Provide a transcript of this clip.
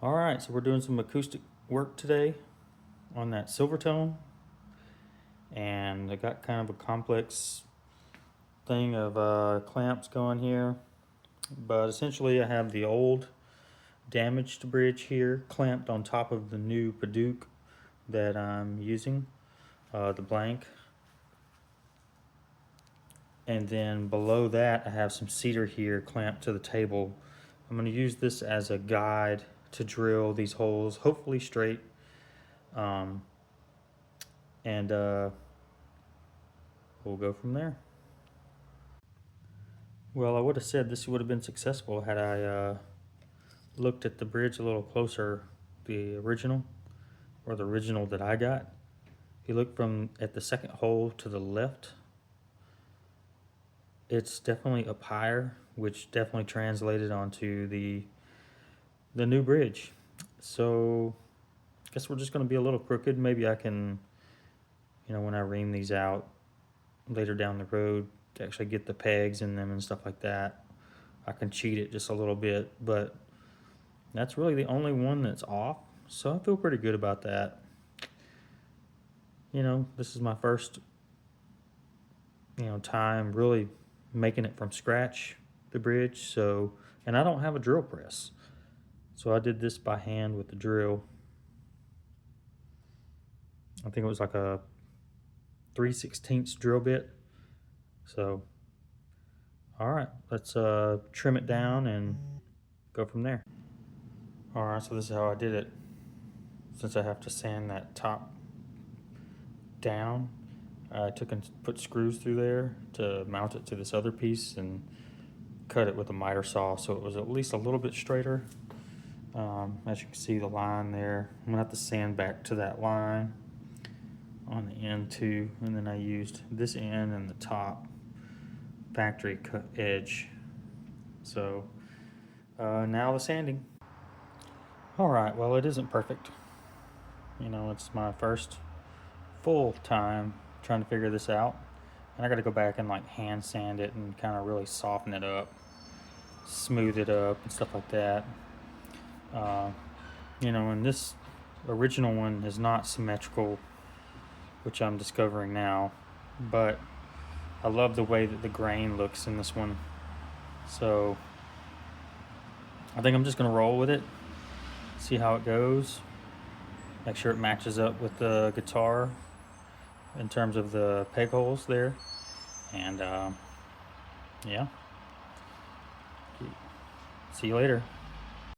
All right, so we're doing some acoustic work today on that silver tone, and I got kind of a complex thing of clamps going here, but essentially I have the old damaged bridge here clamped on top of the new Paduk that I'm using, the blank, and then below that I have some cedar here clamped to the table. I'm going to use this as a guide to drill these holes, hopefully straight. And we'll go from there. Well, I would have said this would have been successful had I looked at the bridge a little closer, the original, or the original that I got. If you look from at the second hole to the left, it's definitely up higher, which definitely translated onto the new bridge. So I guess we're just going to be a little crooked. Maybe I can, when I ream these out later down the road, to actually get the pegs in them and stuff like that, I can cheat it just a little bit, but that's really the only one that's off, so I feel pretty good about that. This is my first, time really making it from scratch, the bridge, and I don't have a drill press. So I did this by hand with the drill. I think it was like a 3/16 drill bit. So, all right, let's trim it down and go from there. All right, so this is how I did it. Since I have to sand that top down, I took and put screws through there to mount it to this other piece and cut it with a miter saw so it was at least a little bit straighter. As you can see, the line there, I'm gonna have to sand back to that line on the end too, and then I used this end and the top factory cut edge. So now the sanding. All right, well, it isn't perfect. It's my first full time trying to figure this out, and I got to go back and like hand sand it and kind of really soften it up, smooth it up and stuff like that. And this original one is not symmetrical, which I'm discovering now, but I love the way that the grain looks in this one. So I think I'm just gonna roll with it, see how it goes, make sure it matches up with the guitar in terms of the peg holes there, and yeah, see you later.